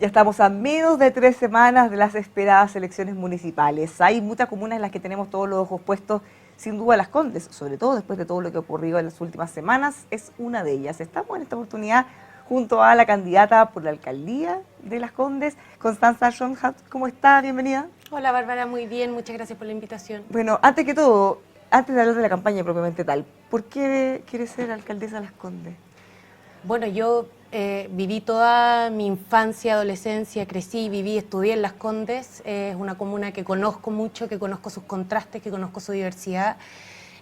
Ya estamos a menos de 3 semanas de las esperadas elecciones municipales. Hay muchas comunas en las que tenemos todos los ojos puestos, sin duda Las Condes, sobre todo después de todo lo que ha ocurrido en las últimas semanas, es una de ellas. Estamos en esta oportunidad junto a la candidata por la alcaldía de Las Condes, Constanza Schoenhardt. ¿Cómo está? Bienvenida. Hola Bárbara, muy bien, muchas gracias por la invitación. Bueno, antes que todo, antes de hablar de la campaña propiamente tal, ¿por qué quiere ser alcaldesa de Las Condes? Bueno, yo viví toda mi infancia, adolescencia, crecí, viví, estudié en Las Condes. Es una comuna que conozco mucho, que conozco sus contrastes, que conozco su diversidad.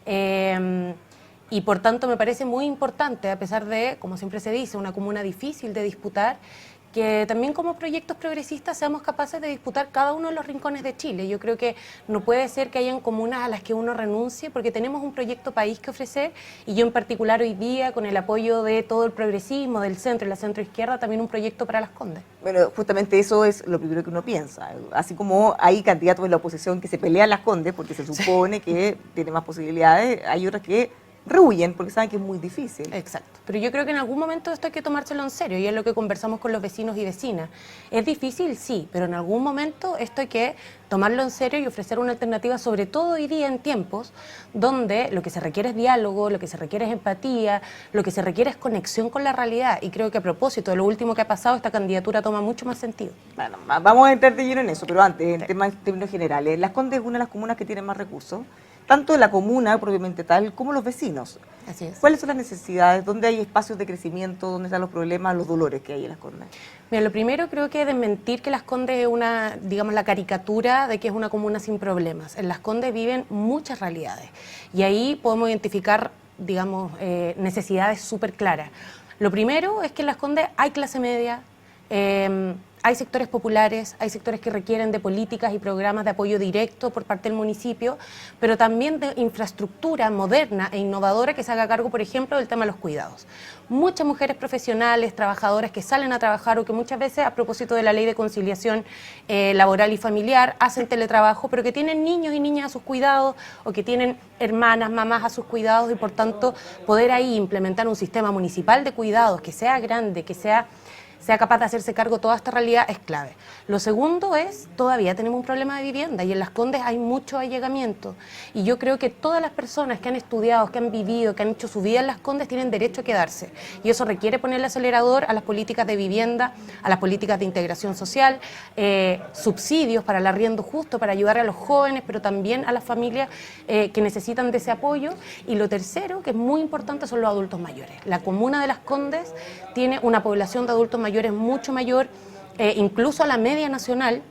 Y por tanto me parece muy importante, a pesar de, como siempre se dice, una comuna difícil de disputar, que también como proyectos progresistas seamos capaces de disputar cada uno de los rincones de Chile. Yo creo que no puede ser que hayan comunas a las que uno renuncie, porque tenemos un proyecto país que ofrecer, y yo en particular hoy día, con el apoyo de todo el progresismo, del centro y la centroizquierda, también un proyecto para Las Condes. Bueno, justamente eso es lo primero que uno piensa. Así como hay candidatos de la oposición que se pelean Las Condes porque se supone que tiene más posibilidades, hay otras que rehuyen porque saben que es muy difícil. Exacto, pero yo creo que en algún momento esto hay que tomárselo en serio, y es lo que conversamos con los vecinos y vecinas. ¿Es difícil? Sí, pero en algún momento esto hay que tomarlo en serio y ofrecer una alternativa, sobre todo hoy día en tiempos donde lo que se requiere es diálogo, lo que se requiere es empatía, lo que se requiere es conexión con la realidad, y creo que a propósito de lo último que ha pasado, esta candidatura toma mucho más sentido. Bueno, vamos a entrar de lleno en eso, pero antes, en términos generales, Las Condes es una de las comunas que tiene más recursos, tanto la comuna propiamente tal como los vecinos. Así es. ¿Cuáles son las necesidades? ¿Dónde hay espacios de crecimiento? ¿Dónde están los problemas, los dolores que hay en Las Condes? Mira, lo primero creo que es desmentir que Las Condes es una, digamos, la caricatura de que es una comuna sin problemas. En Las Condes viven muchas realidades y ahí podemos identificar, digamos, necesidades súper claras. Lo primero es que en Las Condes hay clase media, hay sectores populares, hay sectores que requieren de políticas y programas de apoyo directo por parte del municipio, pero también de infraestructura moderna e innovadora que se haga cargo, por ejemplo, del tema de los cuidados. Muchas mujeres profesionales, trabajadoras que salen a trabajar o que muchas veces, a propósito de la ley de conciliación laboral y familiar, hacen teletrabajo, pero que tienen niños y niñas a sus cuidados o que tienen hermanas, mamás a sus cuidados, y por tanto poder ahí implementar un sistema municipal de cuidados que sea grande, que sea capaz de hacerse cargo de toda esta realidad, es clave. Lo segundo es, todavía tenemos un problema de vivienda y en Las Condes hay mucho allegamiento, y yo creo que todas las personas que han estudiado, que han vivido, que han hecho su vida en Las Condes tienen derecho a quedarse, y eso requiere ponerle acelerador a las políticas de vivienda, a las políticas de integración social, subsidios para el arriendo justo, para ayudar a los jóvenes, pero también a las familias que necesitan de ese apoyo. Y lo tercero, que es muy importante, son los adultos mayores. La comuna de Las Condes tiene una población de adultos mayores mucho mayor, incluso a la media nacional,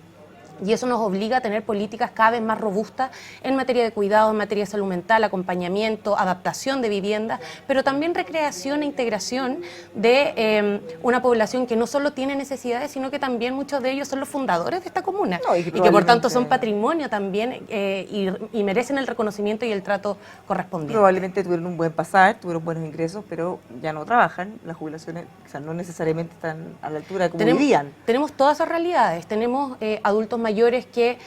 y eso nos obliga a tener políticas cada vez más robustas en materia de cuidado, en materia de salud mental, acompañamiento, adaptación de viviendas, pero también recreación e integración de una población que no solo tiene necesidades, sino que también muchos de ellos son los fundadores de esta comuna, No, y que por tanto son patrimonio también, y merecen el reconocimiento y el trato correspondiente. Probablemente tuvieron un buen pasar, tuvieron buenos ingresos, pero ya no trabajan, las jubilaciones, o sea, no necesariamente están a la altura de como vivían. Tenemos todas esas realidades, tenemos adultos mayores que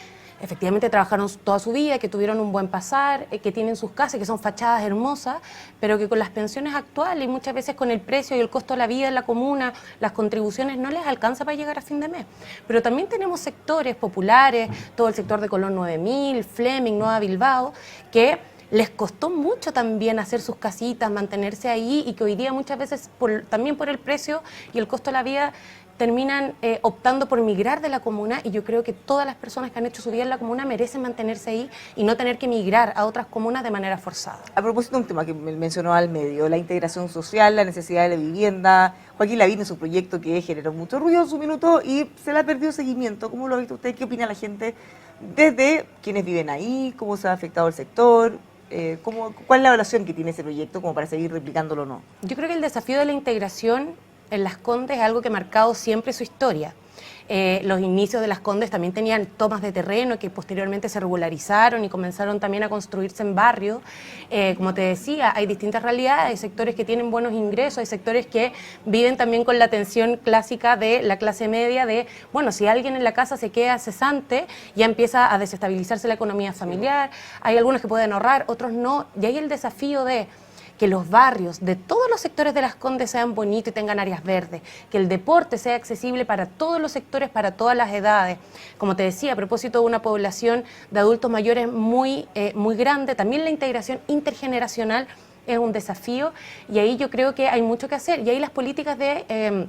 efectivamente trabajaron toda su vida, que tuvieron un buen pasar, que tienen sus casas, que son fachadas hermosas, pero que con las pensiones actuales y muchas veces con el precio y el costo de la vida en la comuna, las contribuciones no les alcanza para llegar a fin de mes. Pero también tenemos sectores populares, todo el sector de Colón 9000, Fleming, Nueva Bilbao, que les costó mucho también hacer sus casitas, mantenerse ahí, y que hoy día muchas veces también por el precio y el costo de la vida terminan optando por migrar de la comuna, y yo creo que todas las personas que han hecho su vida en la comuna merecen mantenerse ahí y no tener que migrar a otras comunas de manera forzada. A propósito de un tema que mencionó al medio, la integración social, la necesidad de la vivienda, Joaquín Lavín en su proyecto que generó mucho ruido en su minuto y se le ha perdido seguimiento. ¿Cómo lo ha visto usted? ¿Qué opina la gente desde quienes viven ahí? ¿Cómo se ha afectado el sector? ¿Cuál es la evaluación que tiene ese proyecto como para seguir replicándolo o no? Yo creo que el desafío de la integración en Las Condes es algo que ha marcado siempre su historia. Los inicios de Las Condes también tenían tomas de terreno que posteriormente se regularizaron y comenzaron también a construirse en barrios. Como te decía, hay distintas realidades, hay sectores que tienen buenos ingresos, hay sectores que viven también con la tensión clásica de la clase media de, bueno, si alguien en la casa se queda cesante, ya empieza a desestabilizarse la economía familiar, hay algunos que pueden ahorrar, otros no, y hay el desafío de que los barrios de todos los sectores de Las Condes sean bonitos y tengan áreas verdes, que el deporte sea accesible para todos los sectores, para todas las edades. Como te decía, a propósito de una población de adultos mayores muy grande, también la integración intergeneracional es un desafío y ahí yo creo que hay mucho que hacer y ahí las políticas de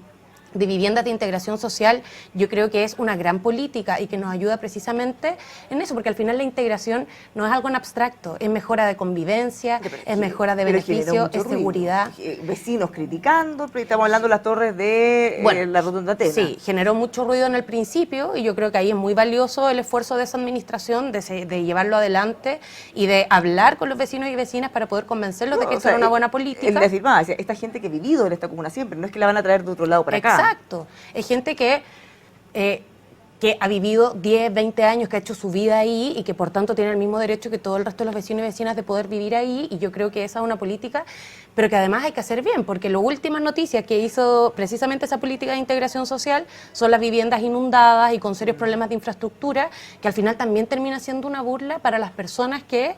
viviendas de integración social, yo creo que es una gran política y que nos ayuda precisamente en eso, porque al final la integración no es algo en abstracto, es mejora de convivencia, es mejora de beneficio, es seguridad. Vecinos criticando, estamos hablando de las torres de la Rotonda Atenas. Sí, generó mucho ruido en el principio y yo creo que ahí es muy valioso el esfuerzo de esa administración de llevarlo adelante y de hablar con los vecinos y vecinas para poder convencerlos de que esto era una buena política. Él afirmaba, esta gente que ha vivido en esta comuna siempre, no es que la van a traer de otro lado para acá. Exacto. Es gente que ha vivido 10, 20 años, que ha hecho su vida ahí y que por tanto tiene el mismo derecho que todo el resto de los vecinos y vecinas de poder vivir ahí y yo creo que esa es una política, pero que además hay que hacer bien, porque las últimas noticias que hizo precisamente esa política de integración social son las viviendas inundadas y con serios problemas de infraestructura, que al final también termina siendo una burla para las personas que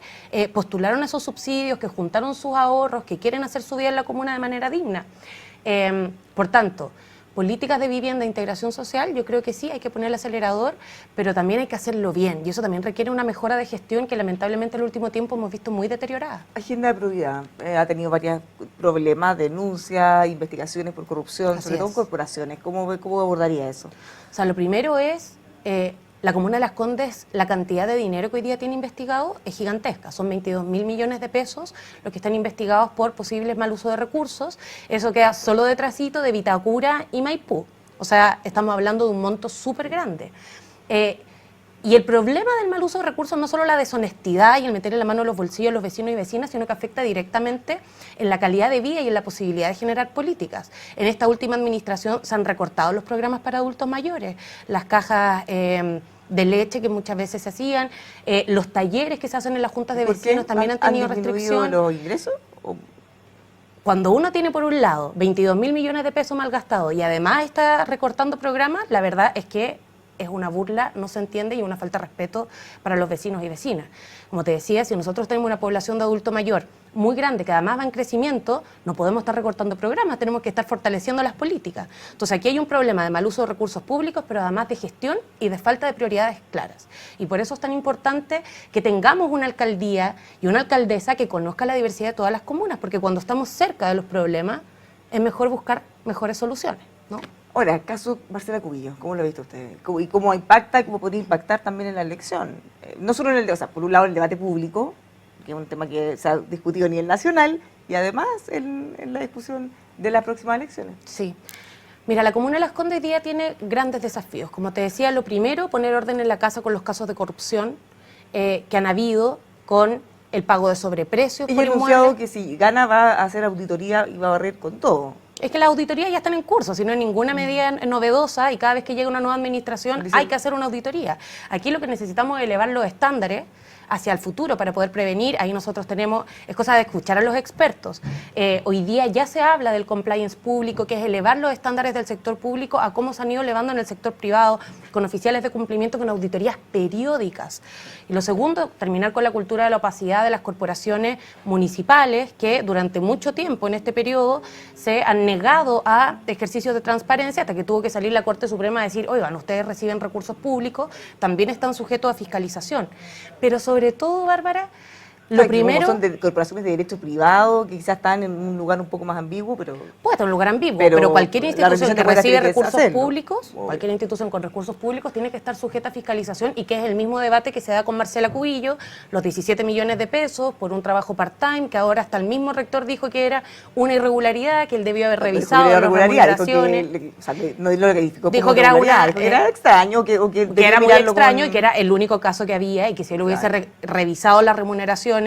postularon esos subsidios, que juntaron sus ahorros, que quieren hacer su vida en la comuna de manera digna. Por tanto, políticas de vivienda e integración social, yo creo que sí, hay que poner el acelerador, pero también hay que hacerlo bien, y eso también requiere una mejora de gestión que lamentablemente en el último tiempo hemos visto muy deteriorada. Agenda de probidad ha tenido varios problemas, denuncias, investigaciones por corrupción, sobre todo en corporaciones. ¿Cómo abordaría eso? O sea, lo primero es, la Comuna de Las Condes, la cantidad de dinero que hoy día tiene investigado es gigantesca, son 22.000 millones de pesos los que están investigados por posibles mal uso de recursos, eso queda solo detrásito de Vitacura y Maipú, o sea, estamos hablando de un monto súper grande. Y el problema del mal uso de recursos no es solo la deshonestidad y el meterle la mano en los bolsillos a los vecinos y vecinas, sino que afecta directamente en la calidad de vida y en la posibilidad de generar políticas. En esta última administración se han recortado los programas para adultos mayores, las cajas de leche que muchas veces se hacían, los talleres que se hacen en las juntas de vecinos también han tenido restricción. ¿Los ingresos? Cuando uno tiene por un lado 22.000 millones de pesos malgastados y además está recortando programas, la verdad es que es una burla, no se entiende y una falta de respeto para los vecinos y vecinas. Como te decía, si nosotros tenemos una población de adulto mayor muy grande, que además va en crecimiento, no podemos estar recortando programas, tenemos que estar fortaleciendo las políticas. Entonces aquí hay un problema de mal uso de recursos públicos, pero además de gestión y de falta de prioridades claras. Y por eso es tan importante que tengamos una alcaldía y una alcaldesa que conozca la diversidad de todas las comunas, porque cuando estamos cerca de los problemas es mejor buscar mejores soluciones, ¿no? Ahora, caso Marcela Cubillos, ¿cómo lo ha visto usted? ¿Y cómo impacta y cómo podría impactar también en la elección? No solo en por un lado el debate público, que es un tema que se ha discutido a nivel nacional, y además en la discusión de las próximas elecciones. Sí. Mira, la Comuna de Las Condes hoy día tiene grandes desafíos. Como te decía, lo primero, poner orden en la casa con los casos de corrupción que han habido con el pago de sobreprecios. Y ha anunciado que si gana va a hacer auditoría y va a barrer con todo. Es que las auditorías ya están en curso, si no hay ninguna medida novedosa y cada vez que llega una nueva administración hay que hacer una auditoría. Aquí lo que necesitamos es elevar los estándares hacia el futuro para poder prevenir. Ahí nosotros tenemos, es cosa de escuchar a los expertos. Hoy día ya se habla del compliance público, que es elevar los estándares del sector público a cómo se han ido elevando en el sector privado, con oficiales de cumplimiento, con auditorías periódicas. Y lo segundo, terminar con la cultura de la opacidad de las corporaciones municipales, que durante mucho tiempo en este periodo se han negado a ejercicios de transparencia, hasta que tuvo que salir la Corte Suprema a decir, oigan, ustedes reciben recursos públicos, también están sujetos a fiscalización. Pero sobre todo, Bárbara, lo primero... Son de corporaciones de derecho privado, que quizás están en un lugar un poco más ambiguo, pero... Puede estar en un lugar ambiguo, pero cualquier institución que recibe recursos públicos, cualquier institución con recursos públicos tiene que estar sujeta a fiscalización, y que es el mismo debate que se da con Marcela Cubillos, los 17 millones de pesos por un trabajo part-time, que ahora hasta el mismo rector dijo que era una irregularidad, que él debió haber revisado las remuneraciones. Dijo que era extraño, que era muy extraño y que era el único caso que había, y que si él hubiese revisado las remuneraciones,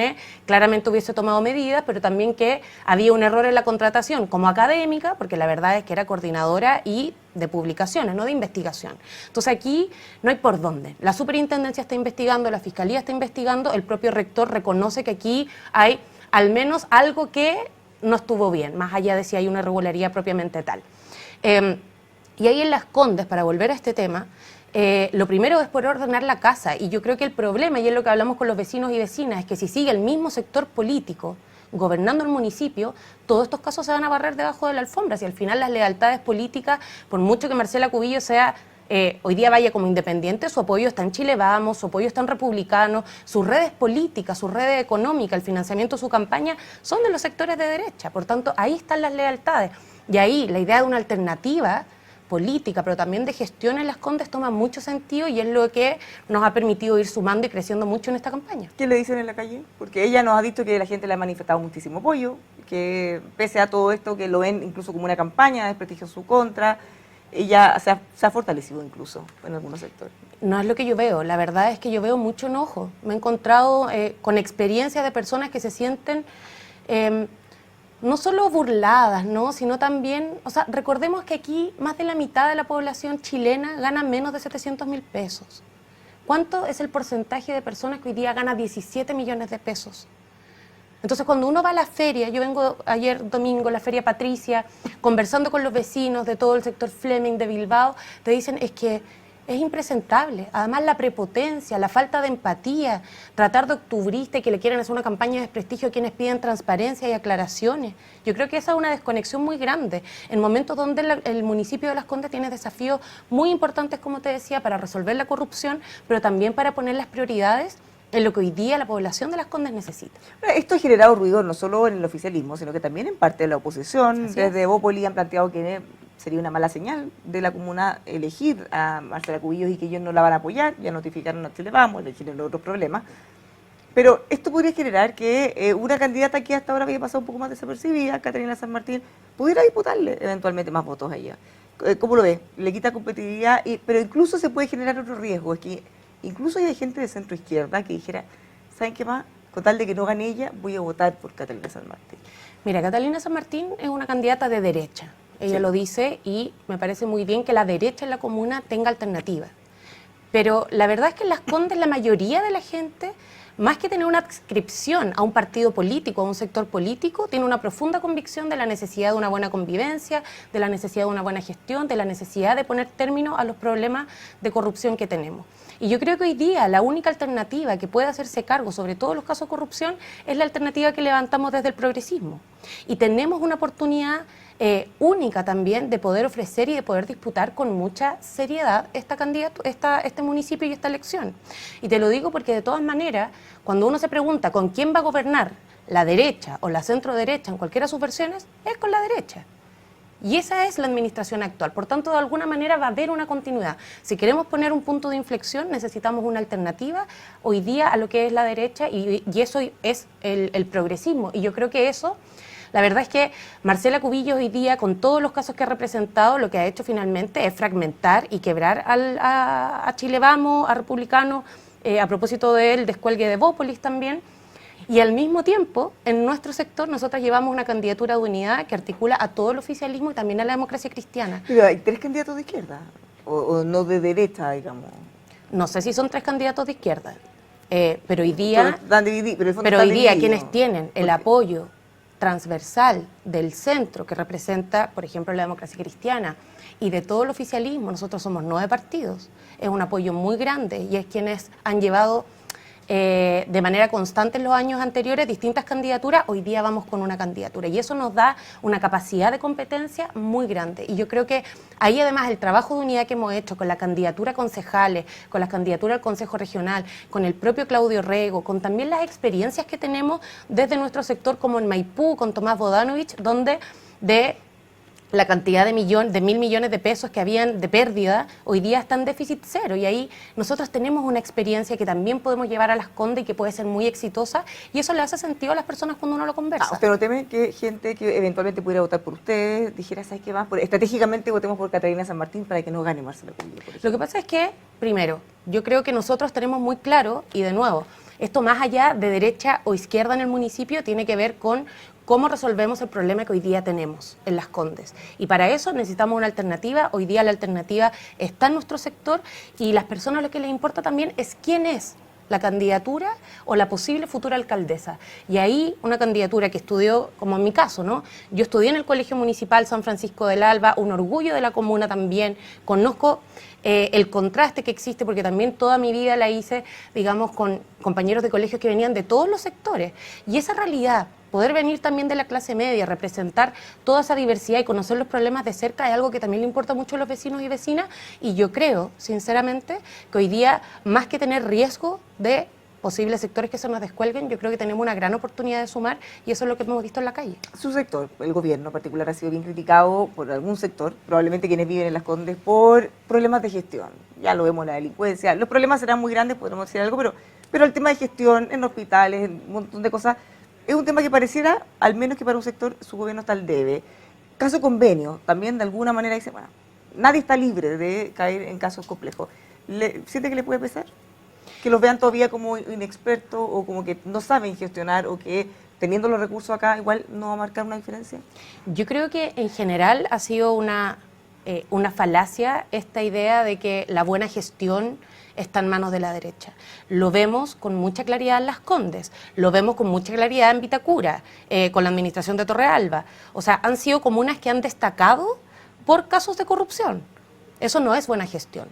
claramente hubiese tomado medidas, pero también que había un error en la contratación como académica, porque la verdad es que era coordinadora y de publicaciones, no de investigación. Entonces aquí no hay por dónde. La superintendencia está investigando, la fiscalía está investigando, el propio rector reconoce que aquí hay al menos algo que no estuvo bien, más allá de si hay una irregularidad propiamente tal. Y ahí en Las Condes, para volver a este tema, lo primero es por ordenar la casa, y yo creo que el problema, y es lo que hablamos con los vecinos y vecinas, es que si sigue el mismo sector político gobernando el municipio, todos estos casos se van a barrer debajo de la alfombra. Si al final las lealtades políticas, por mucho que Marcela Cubillos sea hoy día vaya como independiente, su apoyo está en Chile Vamos, su apoyo está en Republicano, sus redes políticas, su red económica, el financiamiento de su campaña son de los sectores de derecha. Por tanto, ahí están las lealtades. Y ahí la idea de una alternativa política, pero también de gestión en Las Condes toma mucho sentido y es lo que nos ha permitido ir sumando y creciendo mucho en esta campaña. ¿Qué le dicen en la calle? Porque ella nos ha dicho que la gente le ha manifestado muchísimo apoyo, que pese a todo esto, que lo ven incluso como una campaña de desprestigio en su contra, ella se ha fortalecido incluso en algunos sectores. No es lo que yo veo, la verdad es que yo veo mucho enojo. Me he encontrado con experiencias de personas que se sienten no solo burladas, ¿no? Sino también, o sea, recordemos que aquí más de la mitad de la población chilena gana menos de 700.000 pesos. ¿Cuánto es el porcentaje de personas que hoy día gana 17 millones de pesos? Entonces, cuando uno va a la feria, yo vengo ayer domingo, la Feria Patricia, conversando con los vecinos de todo el sector Fleming de Bilbao, te dicen es que es impresentable. Además, la prepotencia, la falta de empatía, tratar de octubrista y que le quieren hacer una campaña de desprestigio a quienes piden transparencia y aclaraciones. Yo creo que esa es una desconexión muy grande en momentos donde el municipio de Las Condes tiene desafíos muy importantes, como te decía, para resolver la corrupción, pero también para poner las prioridades en lo que hoy día la población de Las Condes necesita. Esto ha generado ruido no solo en el oficialismo, sino que también en parte de la oposición. Así Desde es. Bópoli han planteado que sería una mala señal de la comuna elegir a Marcela Cubillos y que ellos no la van a apoyar, ya notificaron a Chile Vamos, le tienen otros problemas. Pero esto podría generar que una candidata que hasta ahora había pasado un poco más desapercibida, Catalina San Martín, pudiera disputarle eventualmente más votos a ella. ¿Cómo lo ves? Le quita competitividad, pero incluso se puede generar otro riesgo, es que incluso hay gente de centro izquierda que dijera, ¿saben qué más? Con tal de que no gane ella, voy a votar por Catalina San Martín. Mira, Catalina San Martín es una candidata de derecha. Ella lo dice y me parece muy bien que la derecha en la comuna tenga alternativa. Pero la verdad es que en Las Condes la mayoría de la gente, más que tener una adscripción a un partido político, a un sector político, tiene una profunda convicción de la necesidad de una buena convivencia, de la necesidad de una buena gestión, de la necesidad de poner término a los problemas de corrupción que tenemos. Y yo creo que hoy día la única alternativa que puede hacerse cargo sobre todos los casos de corrupción es la alternativa que levantamos desde el progresismo. Y tenemos una oportunidad única también de poder ofrecer y de poder disputar con mucha seriedad este municipio y esta elección. Y te lo digo porque de todas maneras, cuando uno se pregunta con quién va a gobernar, la derecha o la centro derecha en cualquiera de sus versiones, es con la derecha. Y esa es la administración actual. Por tanto, de alguna manera va a haber una continuidad. Si queremos poner un punto de inflexión, necesitamos una alternativa hoy día a lo que es la derecha y eso es el progresismo. Y yo creo que eso, la verdad es que Marcela Cubillos hoy día, con todos los casos que ha representado, lo que ha hecho finalmente es fragmentar y quebrar a Chile Vamos, a Republicano, a propósito del descuelgue de Bópolis también. Y al mismo tiempo, en nuestro sector, nosotros llevamos una candidatura de unidad que articula a todo el oficialismo y también a la democracia cristiana. Pero hay 3 candidatos de izquierda, o no de derecha, digamos. No sé si son 3 candidatos de izquierda, pero hoy día, Pero quienes tienen el apoyo transversal del centro, que representa, por ejemplo, la democracia cristiana, y de todo el oficialismo, nosotros somos 9 partidos, es un apoyo muy grande y es quienes han llevado de manera constante en los años anteriores distintas candidaturas, hoy día vamos con una candidatura y eso nos da una capacidad de competencia muy grande y yo creo que ahí además el trabajo de unidad que hemos hecho con la candidatura a concejales, con la candidatura al Consejo Regional, con el propio Claudio Rego, con también las experiencias que tenemos desde nuestro sector como en Maipú, con Tomás Bodanovich, donde de la cantidad de 1.000 millones de pesos que habían de pérdida, hoy día está en déficit cero y ahí nosotros tenemos una experiencia que también podemos llevar a Las Condes y que puede ser muy exitosa y eso le hace sentido a las personas cuando uno lo conversa. ¿Usted no teme que gente que eventualmente pudiera votar por usted dijera, ¿sabes qué más? Estratégicamente votemos por Catalina San Martín para que no gane Marcela Cubillos? Lo que pasa es que, primero, yo creo que nosotros tenemos muy claro, y de nuevo, esto más allá de derecha o izquierda en el municipio tiene que ver con cómo resolvemos el problema que hoy día tenemos en Las Condes. Y para eso necesitamos una alternativa. Hoy día la alternativa está en nuestro sector y las personas lo que les importa también es quién es la candidatura o la posible futura alcaldesa. Y ahí una candidatura que estudió, como en mi caso, ¿no? Yo estudié en el Colegio Municipal San Francisco del Alba, un orgullo de la comuna también, conozco el contraste que existe, porque también toda mi vida la hice, digamos, con compañeros de colegios que venían de todos los sectores. Y esa realidad poder venir también de la clase media, representar toda esa diversidad y conocer los problemas de cerca es algo que también le importa mucho a los vecinos y vecinas, y yo creo, sinceramente, que hoy día, más que tener riesgo de posibles sectores que se nos descuelguen, yo creo que tenemos una gran oportunidad de sumar, y eso es lo que hemos visto en la calle. Su sector, el gobierno en particular, ha sido bien criticado por algún sector, probablemente quienes viven en Las Condes, por problemas de gestión. Ya lo vemos, la delincuencia. Los problemas serán muy grandes, podremos decir algo, pero el tema de gestión en hospitales, en un montón de cosas, es un tema que pareciera, al menos que para un sector, su gobierno está al debe. Caso convenio, también de alguna manera dice, bueno, nadie está libre de caer en casos complejos. ¿Siente que le puede pesar? Que los vean todavía como inexpertos o como que no saben gestionar o que teniendo los recursos acá igual no va a marcar una diferencia. Yo creo que en general ha sido una falacia esta idea de que la buena gestión está en manos de la derecha. Lo vemos con mucha claridad en Las Condes, lo vemos con mucha claridad en Vitacura, con la administración de Torrealba. O sea, han sido comunas que han destacado por casos de corrupción. Eso no es buena gestión.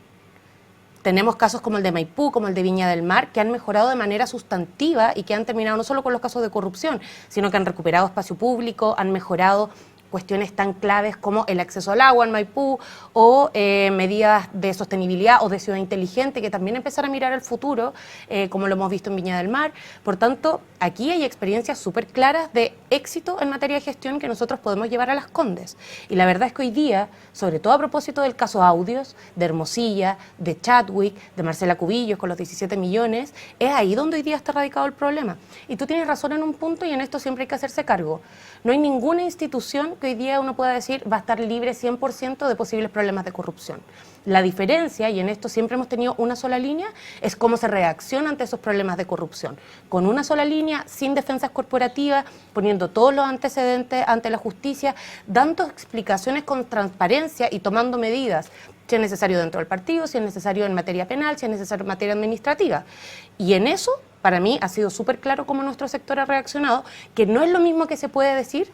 Tenemos casos como el de Maipú, como el de Viña del Mar, que han mejorado de manera sustantiva y que han terminado no solo con los casos de corrupción, sino que han recuperado espacio público, han mejorado cuestiones tan claves como el acceso al agua en Maipú o medidas de sostenibilidad o de ciudad inteligente que también empezar a mirar al futuro, como lo hemos visto en Viña del Mar. Por tanto, aquí hay experiencias súper claras de éxito en materia de gestión que nosotros podemos llevar a Las Condes. Y la verdad es que hoy día, sobre todo a propósito del caso Audios, de Hermosilla, de Chadwick, de Marcela Cubillos con los 17 millones, es ahí donde hoy día está radicado el problema. Y tú tienes razón en un punto y en esto siempre hay que hacerse cargo. No hay ninguna institución que hoy día uno pueda decir va a estar libre 100% de posibles problemas de corrupción. La diferencia, y en esto siempre hemos tenido una sola línea, es cómo se reacciona ante esos problemas de corrupción. Con una sola línea, sin defensas corporativas, poniendo todos los antecedentes ante la justicia, dando explicaciones con transparencia y tomando medidas, si es necesario dentro del partido, si es necesario en materia penal, si es necesario en materia administrativa. Y en eso, para mí, ha sido súper claro cómo nuestro sector ha reaccionado, que no es lo mismo que se puede decir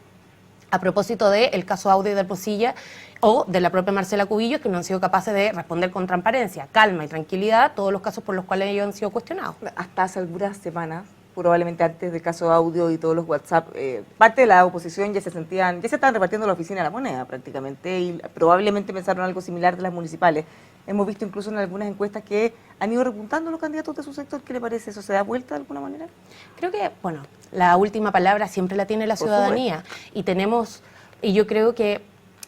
a propósito del caso Audio de Hermosilla o de la propia Marcela Cubillos, que no han sido capaces de responder con transparencia, calma y tranquilidad todos los casos por los cuales ellos han sido cuestionados. Hasta hace algunas semanas, probablemente antes del caso Audio y todos los WhatsApp, parte de la oposición ya se estaban repartiendo la oficina de la moneda prácticamente y probablemente pensaron algo similar de las municipales. Hemos visto incluso en algunas encuestas que han ido repuntando los candidatos de su sector. ¿Qué le parece eso? ¿Se da vuelta de alguna manera? Creo que, bueno, la última palabra siempre la tiene la ciudadanía. Y yo creo que,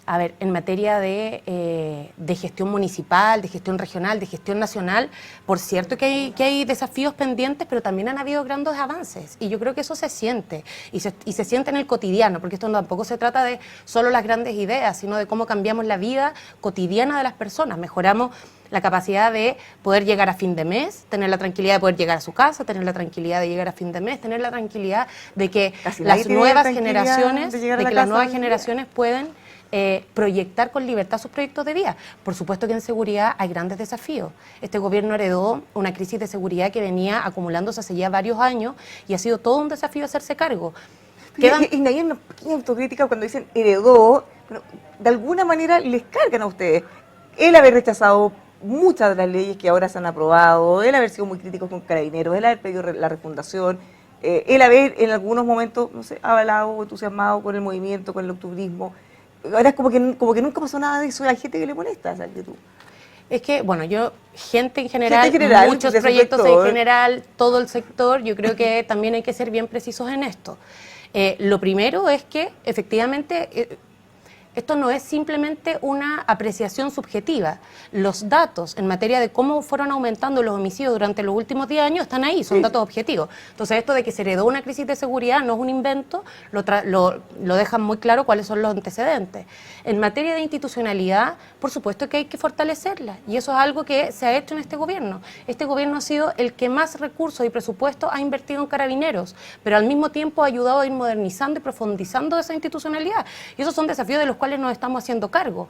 a ver, en materia de gestión municipal, de gestión regional, de gestión nacional, por cierto que hay desafíos pendientes, pero también han habido grandes avances. Y yo creo que eso se siente, y se siente en el cotidiano, porque esto tampoco se trata de solo las grandes ideas, sino de cómo cambiamos la vida cotidiana de las personas. Mejoramos la capacidad de poder llegar a fin de mes, tener la tranquilidad de poder llegar a su casa, tener la tranquilidad de llegar a fin de mes, tener la tranquilidad de que las nuevas generaciones pueden proyectar con libertad sus proyectos de vida. Por supuesto que en seguridad hay grandes desafíos. Este gobierno heredó una crisis de seguridad que venía acumulándose hace ya varios años y ha sido todo un desafío hacerse cargo. Y hay una pequeña autocrítica cuando dicen heredó, pero de alguna manera les cargan a ustedes el haber rechazado muchas de las leyes que ahora se han aprobado, el haber sido muy críticos con Carabineros, el haber pedido la refundación, el haber en algunos momentos, no sé, avalado o entusiasmado con el movimiento, con el octubrismo. Ahora es como que nunca pasó nada de eso, hay gente que le molesta esa actitud. Es que, bueno, gente en general, muchos proyectos en general, todo el sector, yo creo que también hay que ser bien precisos en esto. Lo primero es que, efectivamente, esto no es simplemente una apreciación subjetiva. Los datos en materia de cómo fueron aumentando los homicidios durante los últimos 10 años están ahí, son datos objetivos. Entonces, esto de que se heredó una crisis de seguridad no es un invento, lo dejan muy claro cuáles son los antecedentes. En materia de institucionalidad, por supuesto que hay que fortalecerla, y eso es algo que se ha hecho en este gobierno. Este gobierno ha sido el que más recursos y presupuesto ha invertido en Carabineros, pero al mismo tiempo ha ayudado a ir modernizando y profundizando esa institucionalidad. Y esos son desafíos de los cuales nos estamos haciendo cargo.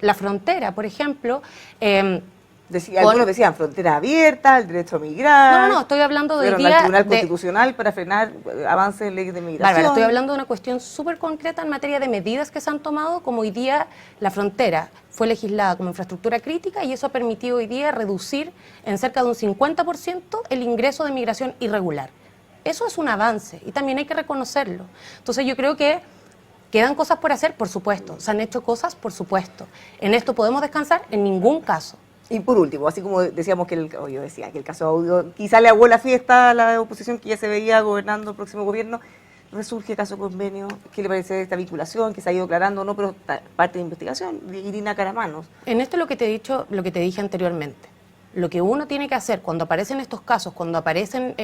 La frontera, por ejemplo... algunos decían frontera abierta, el derecho a migrar... No, estoy hablando del día... al Tribunal Constitucional para frenar avances en leyes de migración... Bárbara, estoy hablando de una cuestión súper concreta en materia de medidas que se han tomado, como hoy día la frontera fue legislada como infraestructura crítica y eso ha permitido hoy día reducir en cerca de un 50% el ingreso de migración irregular. Eso es un avance y también hay que reconocerlo. Entonces yo creo que quedan cosas por hacer, por supuesto. Se han hecho cosas, por supuesto. ¿En esto podemos descansar? En ningún caso. Y por último, así como decíamos que yo decía que el caso Audio quizá le aguó la fiesta a la oposición que ya se veía gobernando el próximo gobierno, resurge el caso Convenio. ¿Qué le parece de esta vinculación que se ha ido aclarando, no, pero parte de investigación de Irina Caramanos? En esto lo que te he dicho, lo que te dije anteriormente. Lo que uno tiene que hacer cuando aparecen estos casos, cuando aparecen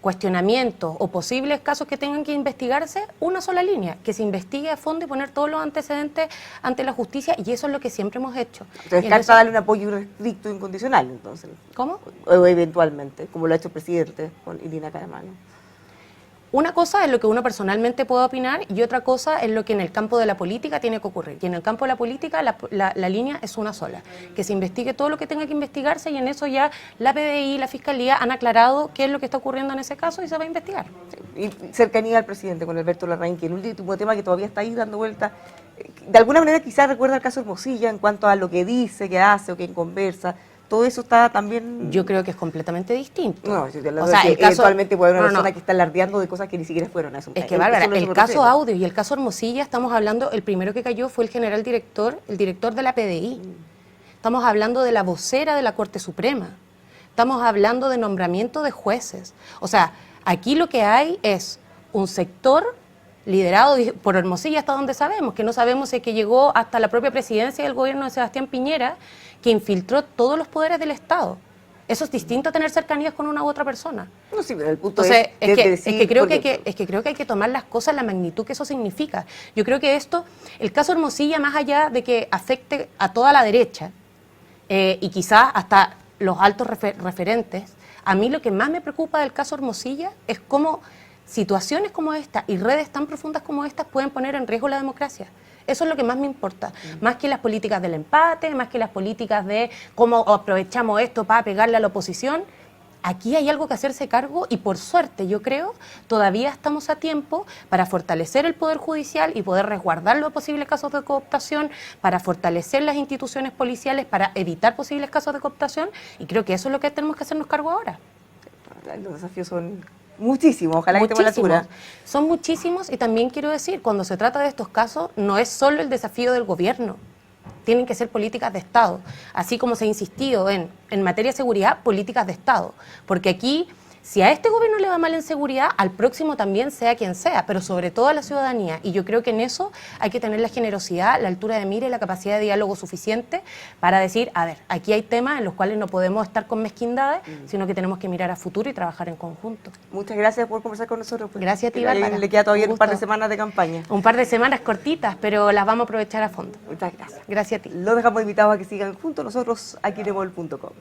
cuestionamientos o posibles casos que tengan que investigarse, una sola línea, que se investigue a fondo y poner todos los antecedentes ante la justicia, y eso es lo que siempre hemos hecho. Entonces, descarta darle un apoyo irrestricto e incondicional, entonces. ¿Cómo? O eventualmente, como lo ha hecho el presidente con Irina Caramanos. Una cosa es lo que uno personalmente puede opinar y otra cosa es lo que en el campo de la política tiene que ocurrir. Y en el campo de la política la línea es una sola, que se investigue todo lo que tenga que investigarse, y en eso ya la PDI y la Fiscalía han aclarado qué es lo que está ocurriendo en ese caso y se va a investigar. Sí. Y cercanía al presidente con Alberto Larraín, que el último tema que todavía está ahí dando vuelta, de alguna manera quizás recuerda el caso Hermosilla en cuanto a lo que dice, que hace o que conversa. Todo eso está también... Yo creo que es completamente distinto. No, o sea, el caso, eventualmente puede haber una persona que está alardeando de cosas que ni siquiera fueron a eso. Es que, Bárbara, el caso Audio y el caso Hermosilla, estamos hablando, el primero que cayó fue el general director, el director de la PDI. Estamos hablando de la vocera de la Corte Suprema. Estamos hablando de nombramiento de jueces. O sea, aquí lo que hay es un sector liderado por Hermosilla, hasta donde sabemos, que no sabemos si es que llegó hasta la propia presidencia del gobierno de Sebastián Piñera, que infiltró todos los poderes del Estado. Eso es distinto a tener cercanías con una u otra persona. No, sí, pero el punto Entonces, es que creo que hay que tomar las cosas la magnitud que eso significa. Yo creo que el caso Hermosilla, más allá de que afecte a toda la derecha, y quizás hasta los altos referentes, a mí lo que más me preocupa del caso Hermosilla es cómo situaciones como esta y redes tan profundas como estas pueden poner en riesgo la democracia. Eso es lo que más me importa, más que las políticas del empate, más que las políticas de cómo aprovechamos esto para pegarle a la oposición. Aquí hay algo que hacerse cargo y, por suerte, yo creo, todavía estamos a tiempo para fortalecer el Poder Judicial y poder resguardar los posibles casos de cooptación, para fortalecer las instituciones policiales, para evitar posibles casos de cooptación, y creo que eso es lo que tenemos que hacernos cargo ahora. Los desafíos son muchísimos, ojalá que estemos a la altura. Son muchísimos, y también quiero decir, cuando se trata de estos casos, no es solo el desafío del gobierno. Tienen que ser políticas de Estado, así como se ha insistido en materia de seguridad, políticas de Estado, porque aquí, si a este gobierno le va mal en seguridad, al próximo también, sea quien sea, pero sobre todo a la ciudadanía, y yo creo que en eso hay que tener la generosidad, la altura de mira y la capacidad de diálogo suficiente para decir, a ver, aquí hay temas en los cuales no podemos estar con mezquindades, sino que tenemos que mirar a futuro y trabajar en conjunto. Muchas gracias por conversar con nosotros. Pues. Gracias a ti, Bárbara. Le queda todavía un par de semanas de campaña. Un par de semanas cortitas, pero las vamos a aprovechar a fondo. Muchas gracias. Gracias a ti. Los dejamos invitados a que sigan juntos nosotros aquí en emol.com.